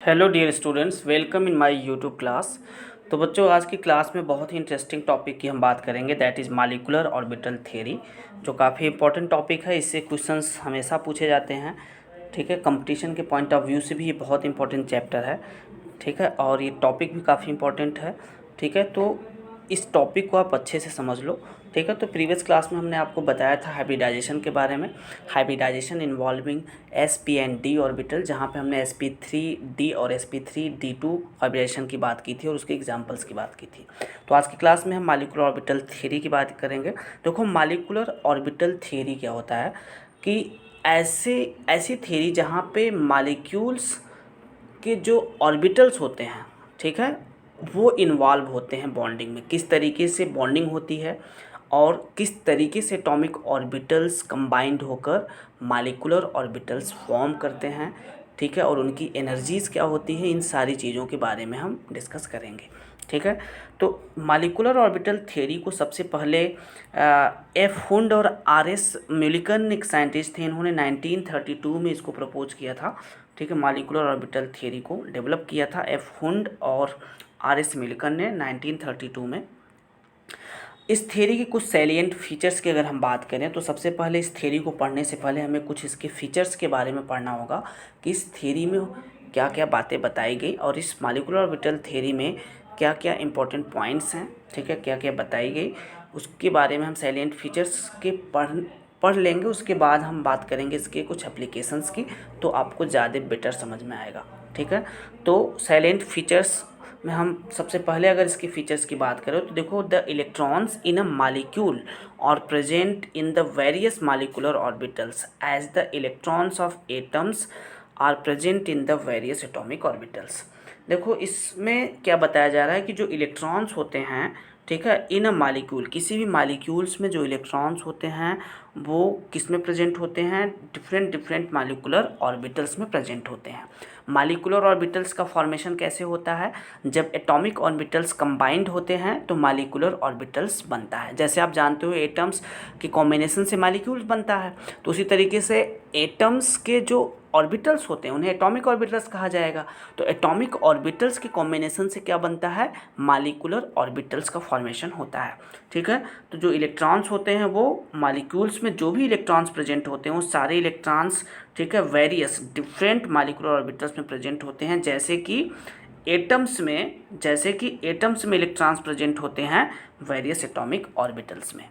Hello dear students, welcome in my YouTube class. तो बच्चों, आज की क्लास में बहुत ही इंटरेस्टिंग टॉपिक की हम बात करेंगे, that is molecular orbital theory, जो काफ़ी इंपॉर्टेंट टॉपिक है। इससे क्वेश्चंस हमेशा पूछे जाते हैं। ठीक है, कंपटीशन के पॉइंट ऑफ व्यू से भी ये बहुत इंपॉर्टेंट चैप्टर है। ठीक है, और ये टॉपिक भी काफ़ी इंपॉर्टेंट है। ठीक है, तो इस टॉपिक को आप अच्छे से समझ लो। ठीक है, तो प्रीवियस क्लास में हमने आपको बताया था हाइब्रिडाइजेशन के बारे में, hybridization involving sp and d orbital, जहाँ पे हमने sp3d और sp3d2 हाइब्रिडाइजेशन की बात की थी और उसके एग्जांपल्स की बात की थी। तो आज की क्लास में हम मॉलिक्यूलर ऑर्बिटल थ्योरी की बात करेंगे। देखो, मॉलिक्यूलर ऑर्बिटल थ्योरी क्या होता है कि ऐसी थ्योरी जहाँ पे मॉलिक्यूल्स के जो ऑर्बिटल्स होते हैं, ठीक है, वो इन्वॉल्व होते हैं बॉन्डिंग में। किस तरीके से बॉन्डिंग होती है और किस तरीके से एटॉमिक ऑर्बिटल्स कंबाइंड होकर मॉलिक्यूलर ऑर्बिटल्स फॉर्म करते हैं। ठीक है, और उनकी एनर्जीज़ क्या होती है, इन सारी चीज़ों के बारे में हम डिस्कस करेंगे। ठीक है, तो मॉलिक्यूलर ऑर्बिटल थ्योरी को सबसे पहले एफ हुंड और आर एस म्यूलिकन एक साइंटिस्ट थे, इन्होंने 1932 में इसको प्रपोज किया था। ठीक है, मॉलिक्यूलर ऑर्बिटल थ्योरी को डेवलप किया था एफ हुंड और आर एस म्यूलिकन ने 1932 में। इस थ्योरी के कुछ सैलिएंट फीचर्स की अगर हम बात करें तो सबसे पहले इस थ्योरी को पढ़ने से पहले हमें कुछ इसके फीचर्स के बारे में पढ़ना होगा कि इस थ्योरी में क्या क्या बातें बताई गई और इस मॉलिक्यूलर ऑर्बिटल थ्योरी में क्या क्या इंपॉर्टेंट पॉइंट्स हैं। ठीक है, क्या क्या बताई गई, उसके बारे में हम सैलिएंट फीचर्स के पढ़ लेंगे। उसके बाद हम बात करेंगे इसके कुछ एप्लीकेशंस की, तो आपको ज़्यादा बेटर समझ में आएगा। ठीक है, तो सैलिएंट फीचर्स में हम सबसे पहले अगर इसके फीचर्स की बात करें तो देखो, the electrons in a molecule are present in the various molecular orbitals as the electrons of atoms are present in the various atomic orbitals. देखो, इसमें क्या बताया जा रहा है कि जो इलेक्ट्रॉन्स होते हैं, ठीक है, इन अ मॉलिक्यूल, किसी भी मॉलिक्यूल्स में जो इलेक्ट्रॉन्स होते हैं वो किस में प्रेजेंट होते हैं, डिफरेंट डिफरेंट मॉलिक्यूलर ऑर्बिटल्स में प्रेजेंट होते हैं। मॉलिक्यूलर ऑर्बिटल्स का फॉर्मेशन कैसे होता है, जब एटॉमिक ऑर्बिटल्स कंबाइंड होते हैं तो मॉलिक्यूलर ऑर्बिटल्स बनता है। जैसे आप जानते हो एटम्स के कॉम्बिनेशन से मॉलिक्यूल्स बनता है, तो उसी तरीके से एटम्स के जो ऑर्बिटल्स होते हैं उन्हें एटॉमिक ऑर्बिटल्स कहा जाएगा। तो एटॉमिक ऑर्बिटल्स के कॉम्बिनेशन से क्या बनता है, मॉलिक्यूलर ऑर्बिटल्स का फॉर्मेशन होता है। ठीक है, तो जो इलेक्ट्रॉन्स होते हैं वो मॉलिक्यूल्स में जो भी इलेक्ट्रॉन्स प्रेजेंट होते हैं वो सारे इलेक्ट्रॉन्स, ठीक है, वेरियस डिफरेंट मॉलिक्यूलर ऑर्बिटल्स में प्रेजेंट होते हैं। जैसे कि एटम्स में इलेक्ट्रॉन्स प्रेजेंट होते हैं वेरियस एटॉमिक ऑर्बिटल्स में।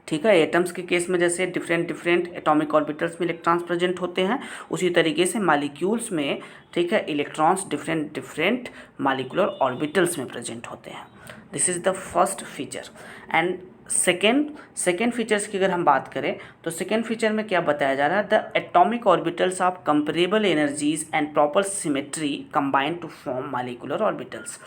ठीक है, एटम्स के केस में जैसे डिफरेंट डिफरेंट एटॉमिक ऑर्बिटल्स में इलेक्ट्रॉन्स प्रेजेंट होते हैं, उसी तरीके से मॉलिक्यूल्स में, ठीक है, electrons different different molecular orbitals में प्रेजेंट होते हैं। This is the first feature. And second features की अगर हम बात करें तो सेकेंड फीचर में क्या बताया जा रहा है, the atomic orbitals of comparable energies and proper symmetry combine to form molecular orbitals.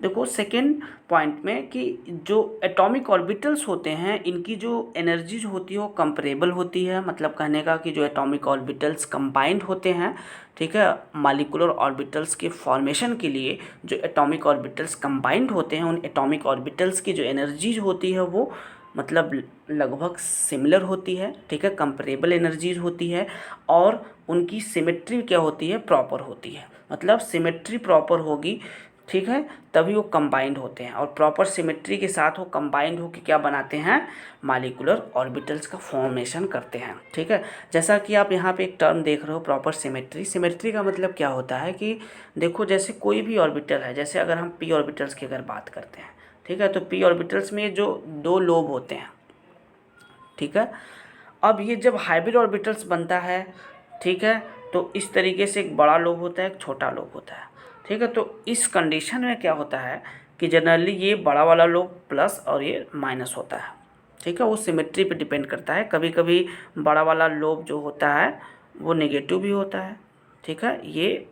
देखो, सेकेंड पॉइंट में कि जो एटॉमिक ऑर्बिटल्स होते हैं इनकी जो एनर्जीज होती है वो कंपेरेबल होती है। मतलब कहने का कि जो एटॉमिक ऑर्बिटल्स कंबाइंड होते हैं, ठीक है, मॉलिक्यूलर ऑर्बिटल्स के फॉर्मेशन के लिए जो एटॉमिक ऑर्बिटल्स कंबाइंड होते हैं उन एटॉमिक ऑर्बिटल्स की जो एनर्जीज होती है वो मतलब लगभग सिमिलर होती है। ठीक है, कंपेरेबल एनर्जीज होती है और उनकी सिमेट्री क्या होती है, प्रॉपर होती है। मतलब सिमेट्री प्रॉपर होगी, ठीक है, तभी वो कंबाइंड होते हैं और प्रॉपर सिमेट्री के साथ वो कंबाइंड होकर क्या बनाते हैं, मॉलिक्यूलर ऑर्बिटल्स का फॉर्मेशन करते हैं। ठीक है, जैसा कि आप यहाँ पे एक टर्म देख रहे हो, प्रॉपर सिमेट्री। सिमेट्री का मतलब क्या होता है कि देखो, जैसे कोई भी ऑर्बिटल है, जैसे अगर हम पी ऑर्बिटल्स की अगर बात करते हैं, ठीक है, तो पी ऑर्बिटल्स में जो दो लोब होते हैं, ठीक है, अब ये जब हाइब्रिड ऑर्बिटल्स बनता है, ठीक है, तो इस तरीके से एक बड़ा लोब होता है, एक छोटा लोब होता है। ठीक है, तो इस कंडीशन में क्या होता है कि जनरली ये बड़ा वाला लोब प्लस और ये माइनस होता है। ठीक है, वो सिमेट्री पे डिपेंड करता है। कभी कभी बड़ा वाला लोब जो होता है वो नेगेटिव भी होता है। ठीक है, ये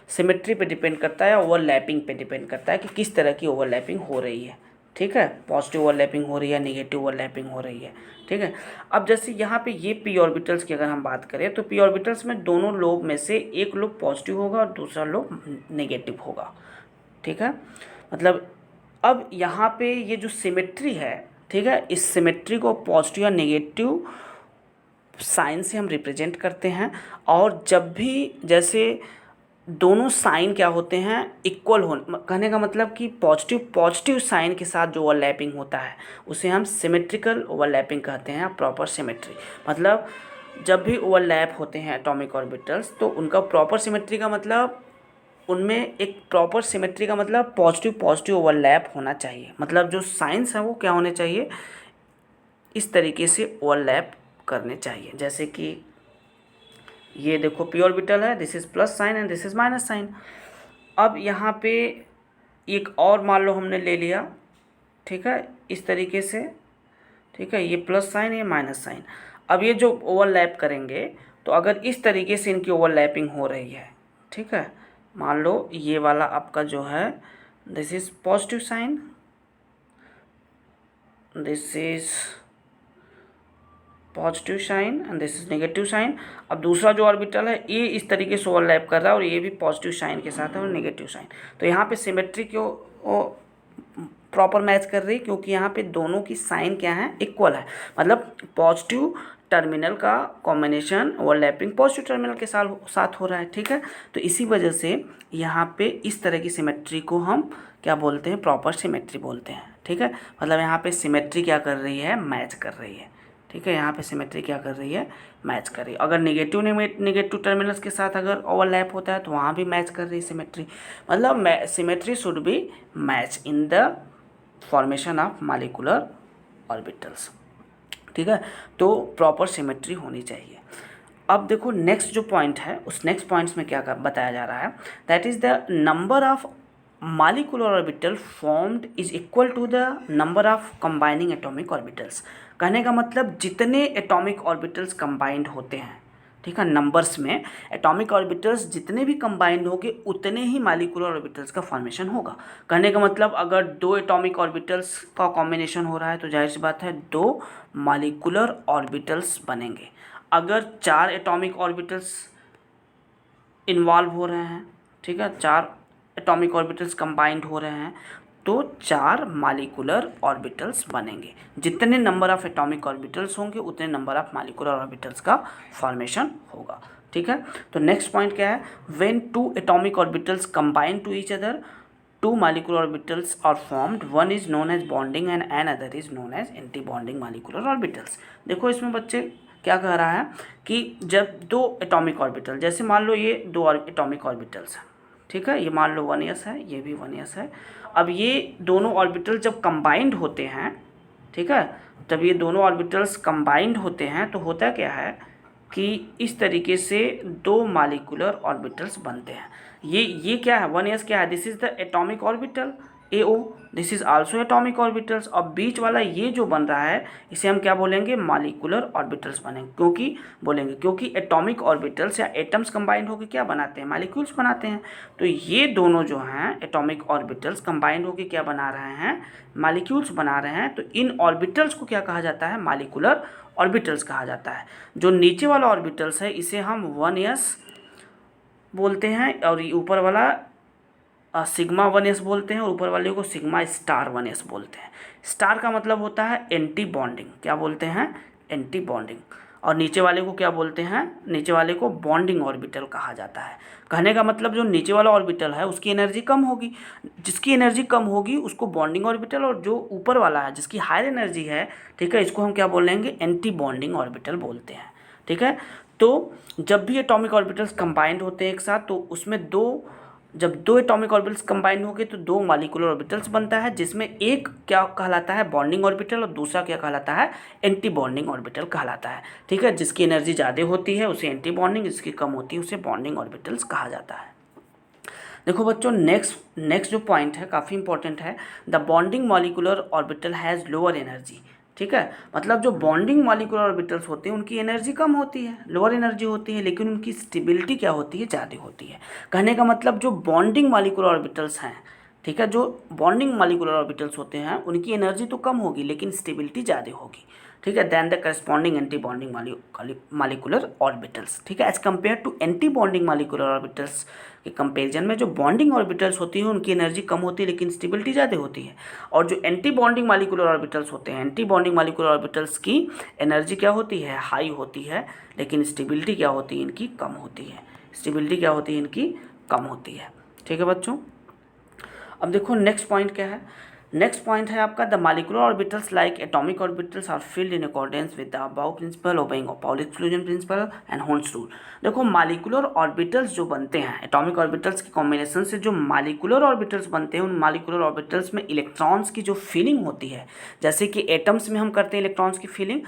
सिमेट्री पे डिपेंड करता है, ओवरलैपिंग पे डिपेंड करता है कि किस तरह की ओवरलैपिंग हो रही है। ठीक है, पॉजिटिव ओवरलैपिंग हो रही है, नेगेटिव ओवरलैपिंग हो रही है। ठीक है, अब जैसे यहाँ पे ये पी ऑर्बिटल्स की अगर हम बात करें तो पी ऑर्बिटल्स में दोनों लोब में से एक लोब पॉजिटिव होगा और दूसरा लोब नेगेटिव होगा। ठीक है, मतलब अब यहाँ पे ये जो सिमेट्री है, ठीक है, इस सिमेट्री को पॉजिटिव या नेगेटिव साइन से हम रिप्रेजेंट करते हैं। और जब भी जैसे दोनों साइन क्या होते हैं, इक्वल हो, कहने का मतलब कि पॉजिटिव पॉजिटिव साइन के साथ जो ओवरलैपिंग होता है उसे हम सिमेट्रिकल ओवरलैपिंग कहते हैं, प्रॉपर सिमेट्री। मतलब जब भी ओवरलैप होते हैं एटॉमिक ऑर्बिटल्स तो उनका प्रॉपर सिमेट्री का मतलब, उनमें एक प्रॉपर सिमेट्री का मतलब पॉजिटिव पॉजिटिव ओवरलैप होना चाहिए। मतलब जो साइंस है वो क्या होने चाहिए, इस तरीके से ओवरलैप करने चाहिए। जैसे कि ये देखो पी ऑर्बिटल है, this is plus sign and this is minus sign. अब यहाँ पे एक और मान लो हमने ले लिया, ठीक है, इस तरीके से, ठीक है, ये प्लस साइन ये माइनस साइन। अब ये जो ओवरलैप करेंगे तो अगर इस तरीके से इनकी ओवरलैपिंग हो रही है, ठीक है, मान लो ये वाला आपका जो है this is positive sign, this is positive sign and this is negative sign. अब दूसरा जो ऑर्बिटल है ये इस तरीके से ओवरलैप कर रहा है और ये भी पॉजिटिव साइन के साथ है और नेगेटिव साइन। तो यहाँ पे सिमेट्री क्यों प्रॉपर मैच कर रही है, क्योंकि यहाँ पे दोनों की साइन क्या है, इक्वल है। मतलब पॉजिटिव टर्मिनल का कॉम्बिनेशन ओवरलैपिंग पॉजिटिव टर्मिनल के साथ हो रहा है, ठीक है। तो इसी वजह से यहाँ पे इस तरह की सिमेट्री को हम क्या बोलते हैं, प्रॉपर सिमेट्री बोलते हैं, ठीक है। मतलब यहाँ पे सिमेट्री क्या कर रही है, मैच कर रही है, ठीक है। यहाँ पे सिमेट्री क्या कर रही है, मैच कर रही है। अगर नेगेटिव टर्मिनल्स के साथ अगर ओवरलैप होता है तो वहाँ भी मैच कर रही है सिमेट्री। मतलब symmetry should be match in the formation of molecular orbitals, ठीक है। तो प्रॉपर सिमेट्री होनी चाहिए। अब देखो नेक्स्ट जो पॉइंट है उस नेक्स्ट पॉइंट्स में क्या बताया जा रहा है, that is the number of molecular orbital formed is equal to the number of combining atomic orbitals। कहने का मतलब जितने एटॉमिक ऑर्बिटल्स कंबाइंड होते हैं, ठीक है, नंबर्स में एटॉमिक ऑर्बिटल्स जितने भी कंबाइंड होंगे उतने ही मॉलिक्यूलर ऑर्बिटल्स का फॉर्मेशन होगा। कहने का मतलब अगर दो एटॉमिक ऑर्बिटल्स का कॉम्बिनेशन हो रहा है तो जाहिर सी बात है दो मॉलिक्यूलर ऑर्बिटल्स बनेंगे। अगर चार एटॉमिक ऑर्बिटल्स इन्वॉल्व हो रहे हैं, ठीक है, चार एटॉमिक ऑर्बिटल्स कंबाइंड हो रहे हैं तो चार मॉलिक्यूलर ऑर्बिटल्स बनेंगे। जितने नंबर ऑफ एटॉमिक ऑर्बिटल्स होंगे उतने नंबर ऑफ मॉलिक्यूलर ऑर्बिटल्स का फॉर्मेशन होगा, ठीक है। तो नेक्स्ट पॉइंट क्या है, when two atomic orbitals combine to each other two molecular orbitals are formed, one is known as bonding and an other is known as anti bonding molecular orbitals. देखो इसमें बच्चे क्या कह रहा है कि जब दो एटॉमिक ऑर्बिटल, जैसे मान लो ये दो एटॉमिक ऑर्बिटल्स हैं, ठीक है, ये मान लो 1s है, ये भी 1s है। अब ये दोनों ऑर्बिटल जब कंबाइंड होते हैं, ठीक है, जब ये दोनों ऑर्बिटल्स कंबाइंड होते हैं तो होता क्या है कि इस तरीके से दो मॉलिक्यूलर ऑर्बिटल्स बनते हैं। ये क्या है, 1s क्या है, this is the atomic orbital AO, this is also atomic orbitals. और बीच वाला ये जो बन रहा है इसे हम क्या बोलेंगे, मॉलिक्यूलर ऑर्बिटल्स बनेंगे। क्योंकि एटॉमिक ऑर्बिटल्स या एटम्स कंबाइंड होकर क्या बनाते हैं, मॉलिक्यूल्स बनाते हैं। तो ये दोनों जो हैं एटॉमिक ऑर्बिटल्स कंबाइंड होकर क्या बना रहे हैं, मॉलिक्यूल्स बना रहे हैं। तो इन ऑर्बिटल्स को क्या कहा जाता है, मॉलिक्यूलर ऑर्बिटल्स कहा जाता है। जो नीचे वाला ऑर्बिटल्स है इसे हम 1s बोलते हैं और ऊपर वाला सिग्मा 1s बोलते हैं और ऊपर वाले को सिग्मा स्टार 1s बोलते हैं। स्टार का मतलब होता है एंटी बॉन्डिंग, क्या बोलते हैं, एंटी बॉन्डिंग। और नीचे वाले को क्या बोलते हैं, नीचे वाले को बॉन्डिंग ऑर्बिटल कहा जाता है। कहने का मतलब जो नीचे वाला ऑर्बिटल है उसकी एनर्जी कम होगी, जिसकी एनर्जी कम होगी उसको बॉन्डिंग ऑर्बिटल, और जो ऊपर वाला है जिसकी हायर एनर्जी है, ठीक है, इसको हम क्या बोलेंगे, एंटी बॉन्डिंग ऑर्बिटल बोलते हैं, ठीक है। तो जब भी एटॉमिक ऑर्बिटल्स कंबाइंड होते हैं एक साथ तो उसमें जब दो एटॉमिक ऑर्बिटल्स कंबाइन हो गए तो दो मॉलिक्यूलर ऑर्बिटल्स बनता है, जिसमें एक क्या कहलाता है, बॉन्डिंग ऑर्बिटल, और दूसरा क्या कहलाता है, एंटी बॉन्डिंग ऑर्बिटल कहलाता है, ठीक है। जिसकी एनर्जी ज़्यादा होती है उसे एंटी बॉन्डिंग, जिसकी कम होती है उसे बॉन्डिंग ऑर्बिटल्स कहा जाता है। देखो बच्चों नेक्स्ट जो पॉइंट है काफ़ी इंपॉर्टेंट है, the bonding molecular orbital has lower energy, ठीक है। मतलब जो बॉन्डिंग मॉलिक्यूलर ऑर्बिटल्स होते हैं उनकी एनर्जी कम होती है, लोअर एनर्जी होती है, लेकिन उनकी स्टेबिलिटी क्या होती है, ज़्यादा होती है। कहने का मतलब जो बॉन्डिंग मॉलिक्यूलर ऑर्बिटल्स हैं, ठीक है, जो बॉन्डिंग मॉलिक्यूलर ऑर्बिटल्स होते हैं उनकी एनर्जी तो कम होगी लेकिन स्टेबिलिटी ज़्यादा होगी, ठीक है, than the corresponding anti bonding molecular orbitals, ठीक है। As compare to anti bonding molecular orbitals के कंपेरिजन में जो बॉन्डिंग ऑर्बिटल्स होती हैं उनकी एनर्जी कम होती है लेकिन स्टेबिलिटी ज़्यादा होती है। और जो एंटी बॉन्डिंग मॉलिक्यूलर ऑर्बिटल्स होते हैं, एंटी बॉन्डिंग मॉलिक्यूलर ऑर्बिटल्स की एनर्जी क्या होती है, हाई होती है, लेकिन स्टेबिलिटी क्या होती है, इनकी कम होती है। स्टेबिलिटी क्या होती है, इनकी कम होती है। ठीक है बच्चों। अब देखो नेक्स्ट पॉइंट क्या है। नेक्स्ट पॉइंट है आपका the molecular orbitals like atomic orbitals are filled in accordance with the Aufbau principle obeying Pauli exclusion principle and होल्स रूल। देखो मॉलिक्यूलर ऑर्बिटल्स जो बनते हैं एटॉमिक ऑर्बिटल्स के कॉम्बिनेशन से जो मॉलिक्यूलर ऑर्बिटल्स बनते हैं उन मॉलिक्यूलर ऑर्बिटल्स में इलेक्ट्रॉन्स की जो फीलिंग होती है, जैसे कि एटम्स में हम करते हैं इलेक्ट्रॉन्स की फीलिंग,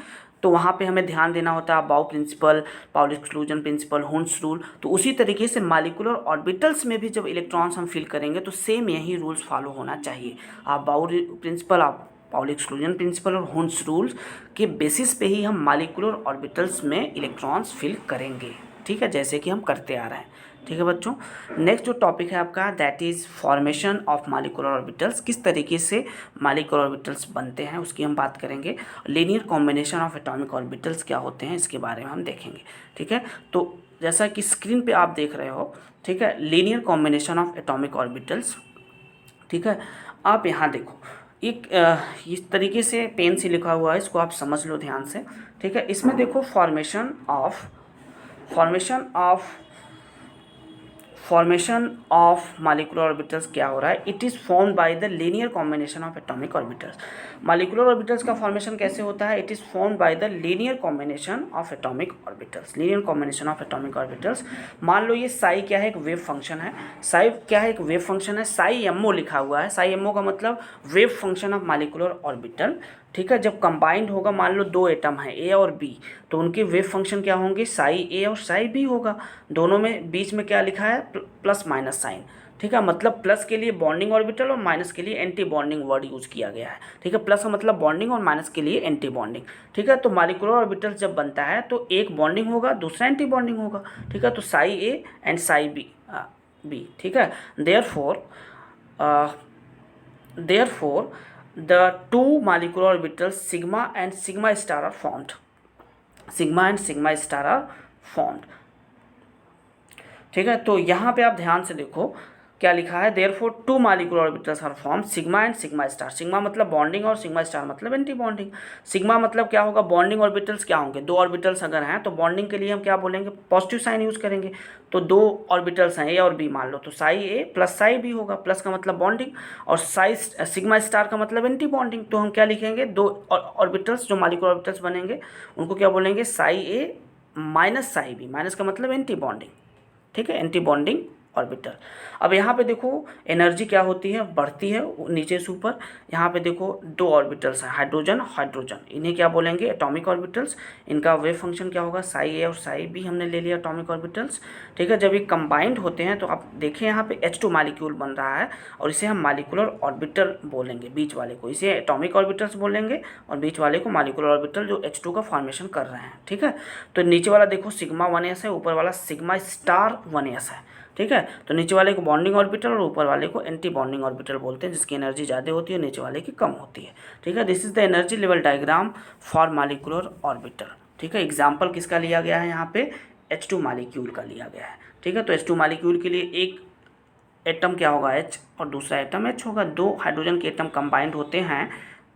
तो वहाँ पे हमें ध्यान देना होता है Aufbau principle, Pauli exclusion principle, होल्स रूल। तो उसी तरीके से मॉलिक्यूलर ऑर्बिटल्स में भी जब इलेक्ट्रॉन्स हम फिल करेंगे तो सेम यही रूल्स फॉलो होना चाहिए। अबाउ प्रिंसिपल, आप पाउली एक्सक्लूजन प्रिंसिपल और होल्स रूल्स के बेसिस पे ही हम मॉलिक्यूलर ऑर्बिटल्स में इलेक्ट्रॉन्स फिल करेंगे। ठीक है, जैसे कि हम करते आ रहे हैं। ठीक है बच्चों। नेक्स्ट जो टॉपिक है आपका that is formation of molecular orbitals. किस तरीके से मॉलिक्यूलर ऑर्बिटल्स बनते हैं उसकी हम बात करेंगे। Linear combination of atomic orbitals क्या होते हैं इसके बारे में हम देखेंगे। ठीक है, तो जैसा कि स्क्रीन पे आप देख रहे हो, ठीक है, linear combination of atomic orbitals. ठीक है, आप यहाँ देखो एक इस तरीके से पेन से लिखा हुआ है, इसको आप समझ लो ध्यान से। ठीक है, इसमें देखो फॉर्मेशन ऑफ मॉलिक्यूलर ऑर्बिटल्स क्या हो रहा है। It is formed by the linear combination of atomic orbitals. Molecular orbitals का फॉर्मेशन कैसे होता है। It is formed by the linear combination of atomic orbitals. Linear combination of atomic orbitals. मान लो ये साई क्या है, एक वेव फंक्शन है। साई क्या है, एक वेव फंक्शन है। साई एमओ लिखा हुआ है। साई एमओ का मतलब wave function of molecular orbital. ठीक है, जब कंबाइंड होगा, मान लो दो एटम है ए और बी, तो उनके वेव फंक्शन क्या होंगे, साई ए और साई बी होगा। दोनों में बीच में क्या लिखा है, प्लस माइनस साइन। ठीक है, मतलब प्लस के लिए बॉन्डिंग ऑर्बिटल और माइनस के लिए एंटी बॉन्डिंग वर्ड यूज़ किया गया है। ठीक है, प्लस का मतलब बॉन्डिंग और माइनस के लिए एंटी बॉन्डिंग। ठीक है, तो मॉलिक्यूलर ऑर्बिटल जब बनता है तो एक बॉन्डिंग होगा, दूसरा एंटी बॉन्डिंग होगा। ठीक है, तो psi A and psi B. ठीक है, therefore the two molecular orbitals sigma and sigma star are formed. ठीक है, तो यहाँ पे आप ध्यान से देखो क्या लिखा है। Therefore two molecular orbitals are form, sigma and sigma star. Sigma मतलब बॉन्डिंग और सिग्मा स्टार मतलब एंटी बॉन्डिंग। सिग्मा मतलब क्या होगा, बॉन्डिंग ऑर्बिटल्स क्या होंगे, दो ऑर्बिटल्स अगर हैं तो बॉन्डिंग के लिए हम क्या बोलेंगे, पॉजिटिव साइन यूज़ करेंगे। तो दो ऑर्बिटल्स हैं ए और बी, मान लो, तो साई ए प्लस साई बी होगा। प्लस का मतलब बॉन्डिंग और सिग्मा स्टार का मतलब एंटी बॉन्डिंग। तो हम क्या लिखेंगे, दो ऑर्बिटल्स जो मॉलिक्यूलर ऑर्बिटल्स बनेंगे उनको क्या बोलेंगे, साई ए माइनस साई बी। माइनस का मतलब एंटी बॉन्डिंग। ठीक है, एंटी बॉन्डिंग ऑर्बिटल। अब यहाँ पे देखो एनर्जी क्या होती है, बढ़ती है नीचे से ऊपर। यहाँ पे देखो दो ऑर्बिटल्स हैं, हाइड्रोजन हाइड्रोजन, इन्हें क्या बोलेंगे, एटॉमिक ऑर्बिटल्स। इनका वेव फंक्शन क्या होगा, साई ए और साई बी हमने ले लिया एटॉमिक ऑर्बिटल्स। ठीक है, जब ये कंबाइंड होते हैं तो आप देखें यहाँ पे H2 मॉलिक्यूल बन रहा है और इसे हम मॉलिक्यूलर ऑर्बिटल बोलेंगे। बीच वाले को इसे एटॉमिक ऑर्बिटल्स बोलेंगे और बीच वाले को मॉलिक्यूलर ऑर्बिटल जो H2 का फॉर्मेशन कर रहे हैं। ठीक है, तो नीचे वाला देखो सिग्मा 1s है, ऊपर वाला सिग्मा स्टार 1s है। ठीक है, तो नीचे वाले को बॉन्डिंग ऑर्बिटल और ऊपर वाले को एंटी बॉन्डिंग ऑर्बिटल बोलते हैं, जिसकी एनर्जी ज़्यादा होती है, नीचे वाले की कम होती है। ठीक है, this is the energy level diagram for molecular orbital. ठीक है, एग्जाम्पल किसका लिया गया है, यहाँ पे H2 मॉलिक्यूल का लिया गया है। ठीक है, तो H2 मॉलिक्यूल के लिए एक एटम क्या होगा, H, और दूसरा एटम H होगा। दो हाइड्रोजन के एटम कंबाइंड होते हैं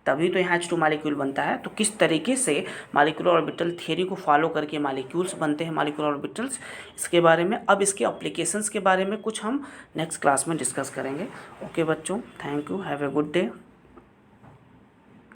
तभी तो यहाँ H2 मॉलिक्यूल बनता है। तो किस तरीके से मॉलिक्यूलर ऑर्बिटल थियरी को फॉलो करके मॉलिक्यूल्स बनते हैं, मॉलिक्यूलर ऑर्बिटल्स, इसके बारे में, अब इसके एप्लीकेशंस के बारे में कुछ हम नेक्स्ट क्लास में डिस्कस करेंगे। ओके बच्चों, thank you, have a good day.